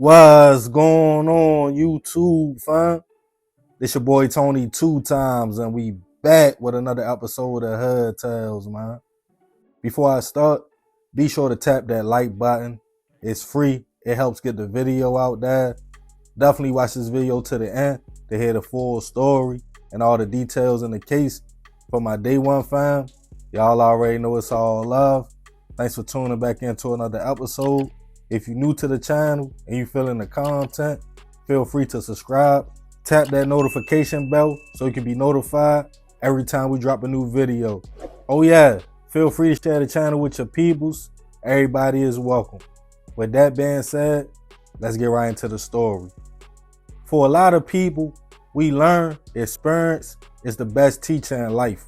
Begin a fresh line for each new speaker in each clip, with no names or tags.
What's going on, YouTube, fam? This your boy Tony 2 times, and we back with another episode of Hood Tales, man. Before I start, be sure to tap that like button. It's free. It helps get the video out there. Definitely watch this video to the end to hear the full story and all the details in the case. For my day one fam, y'all already know it's all love. Thanks for tuning back into another episode. If you're new to the channel and you feeling the content, feel free to subscribe. Tap that notification bell so you can be notified every time we drop a new video. Oh yeah, feel free to share the channel with your peoples. Everybody is welcome. With that being said, let's get right into the story. For a lot of people, we learn experience is the best teacher in life.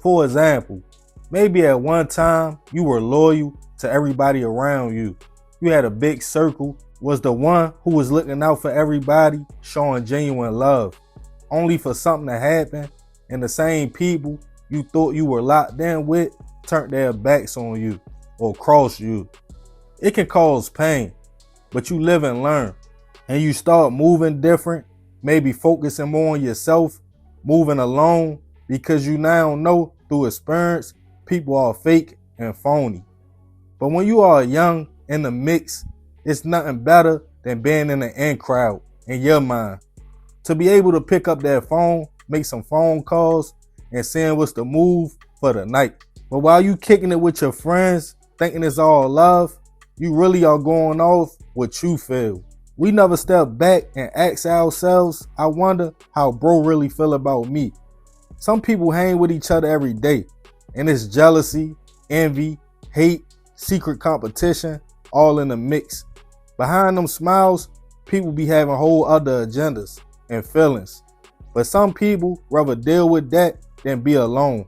For example, maybe at one time you were loyal to everybody around you. You had a big circle, was the one who was looking out for everybody, showing genuine love. Only for something to happen, and the same people you thought you were locked in with turned their backs on you or crossed you. It can cause pain, but you live and learn. And you start moving different, maybe focusing more on yourself, moving alone, because you now know through experience people are fake and phony. But when you are young, in the mix, it's nothing better than being in the in crowd in your mind. To be able to pick up that phone, make some phone calls, and seeing what's the move for the night. But while you kicking it with your friends, thinking it's all love, you really are going off what you feel. We never step back and ask ourselves, I wonder how bro really feel about me. Some people hang with each other every day, and it's jealousy, envy, hate, secret competition, all in the mix. Behind them smiles, people be having whole other agendas and feelings. But some people rather deal with that than be alone.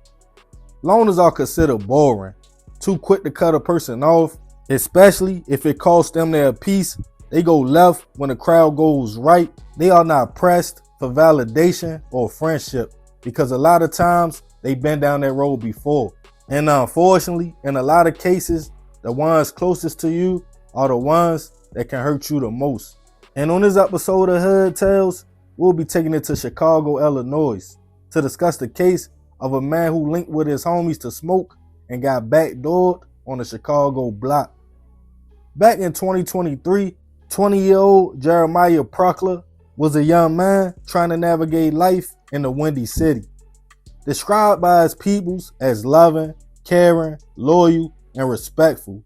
Loners are considered boring, too quick to cut a person off, especially if it costs them their peace. They go left when the crowd goes right. They are not pressed for validation or friendship because a lot of times they've been down that road before. And unfortunately, in a lot of cases, the ones closest to you are the ones that can hurt you the most. And on this episode of Hood Tales, we'll be taking it to Chicago, Illinois to discuss the case of a man who linked with his homies to smoke and got backdoored on a Chicago block. Back in 2023, 20-year-old Jeremiah Proctor was a young man trying to navigate life in the Windy City. Described by his peoples as loving, caring, loyal, and respectful.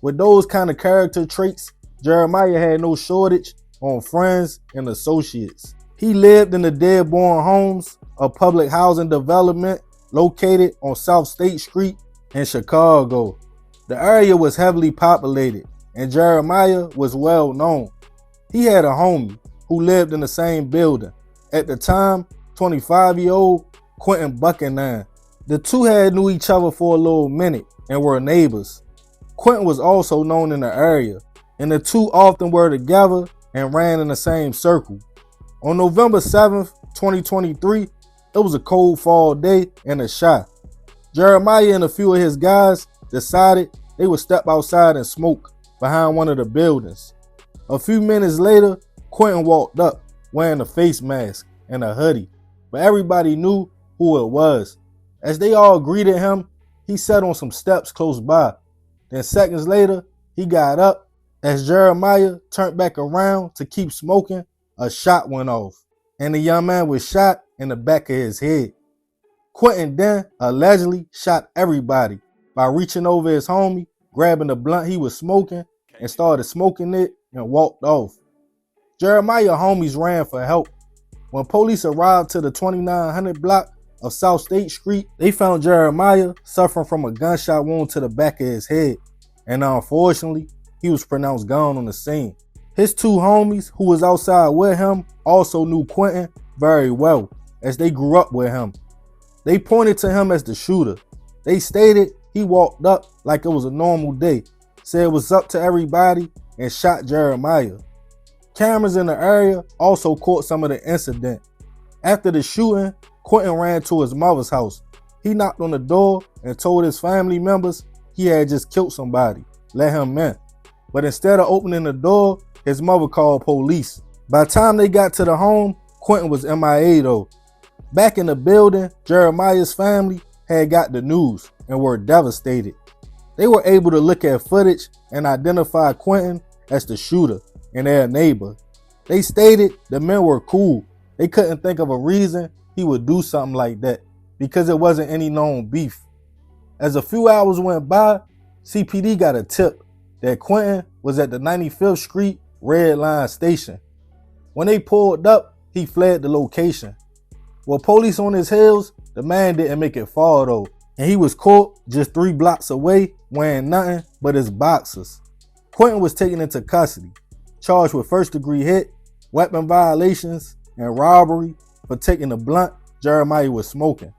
With those kind of character traits, Jeremiah had no shortage on friends and associates. He lived in the Dearborn Homes, a public housing development located on South State Street in Chicago. The area was heavily populated, and Jeremiah was well known. He had a homie who lived in the same building. At the time, 25-year-old Quentin Buchanan. The two had knew each other for a little minute and were neighbors. Quentin was also known in the area, and the two often were together and ran in the same circle. On November 7th, 2023, it was a cold fall day and a shot. Jeremiah and a few of his guys decided they would step outside and smoke behind one of the buildings. A few minutes later, Quentin walked up wearing a face mask and a hoodie, but everybody knew who it was. As they all greeted him, he sat on some steps close by. Then seconds later, he got up. As Jeremiah turned back around to keep smoking, a shot went off, and the young man was shot in the back of his head. Quentin then allegedly shot everybody by reaching over his homie, grabbing the blunt he was smoking, and started smoking it and walked off. Jeremiah's homies ran for help. When police arrived to the 2900 block of South State Street, they found Jeremiah suffering from a gunshot wound to the back of his head, and unfortunately, he was pronounced gone on the scene. His two homies who was outside with him also knew Quentin very well, as they grew up with him. They pointed to him as the shooter. They stated he walked up like it was a normal day, said what's up to everybody, and shot Jeremiah. Cameras in the area also caught some of the incident. After the shooting, Quentin ran to his mother's house. He knocked on the door and told his family members he had just killed somebody. Let him in. But instead of opening the door, His mother called police. By the time they got to the home, Quentin was MIA though. Back in the building, Jeremiah's family had got the news and were devastated. They were able to look at footage and identify Quentin as the shooter and their neighbor. They stated the men were cool. They couldn't think of a reason he would do something like that because it wasn't any known beef. As a few hours went by, CPD got a tip that Quentin was at the 95th Street Red Line station. When they pulled up, he fled the location. With police on his heels, the man didn't make it far though, and he was caught just 3 blocks away wearing nothing but his boxers. Quentin was taken into custody, charged with first-degree hit, weapon violations, and robbery for taking the blunt Jeremiah was smoking.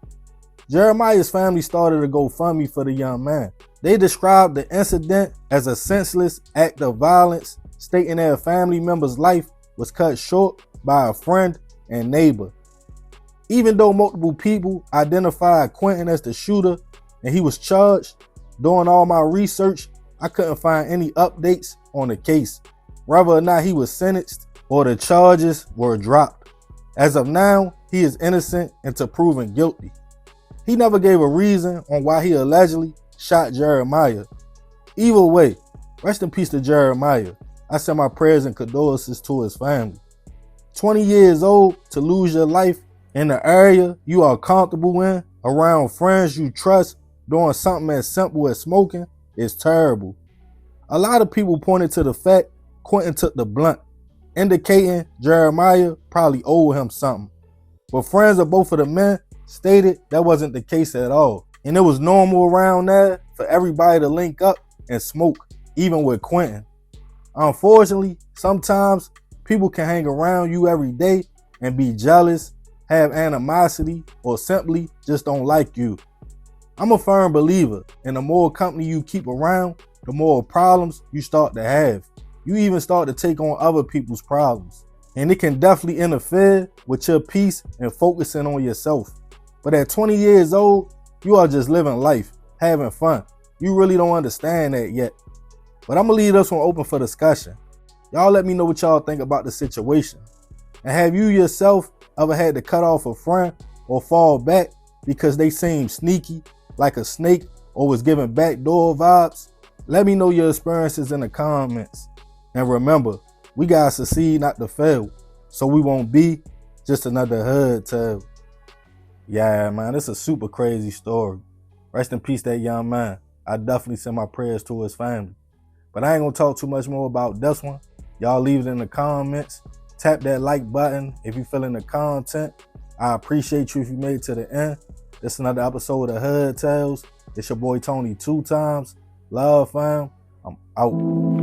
Jeremiah's family started a GoFundMe for the young man. They described the incident as a senseless act of violence, stating that a family member's life was cut short by a friend and neighbor. Even though multiple people identified Quentin as the shooter and he was charged, doing all my research, I couldn't find any updates on the case, whether or not he was sentenced or the charges were dropped. As of now, he is innocent until proven guilty. He never gave a reason on why he allegedly shot Jeremiah. Either way, rest in peace to Jeremiah. I send my prayers and condolences to his family. 20 years old to lose your life in the area you are comfortable in, around friends you trust, doing something as simple as smoking is terrible. A lot of people pointed to the fact Quentin took the blunt, indicating Jeremiah probably owed him something. But friends of both of the men stated that wasn't the case at all. And it was normal around there for everybody to link up and smoke, even with Quentin. Unfortunately, sometimes people can hang around you every day and be jealous, have animosity, or simply just don't like you. I'm a firm believer in the more company you keep around, the more problems you start to have. You even start to take on other people's problems. And it can definitely interfere with your peace and focusing on yourself. But at 20 years old, you are just living life, having fun. You really don't understand that yet. But I'm going to leave this one open for discussion. Y'all let me know what y'all think about the situation. And have you yourself ever had to cut off a friend or fall back because they seemed sneaky, like a snake, or was giving backdoor vibes? Let me know your experiences in the comments. And remember, we gotta succeed, not to fail, so we won't be just another hood tale. Yeah, man, it's a super crazy story. Rest in peace, that young man. I definitely send my prayers to his family. But I ain't gonna talk too much more about this one. Y'all leave it in the comments. Tap that like button if you feeling the content. I appreciate you if you made it to the end. This is another episode of Hood Tales. It's your boy Tony 2 times. Love, fam. I'm out.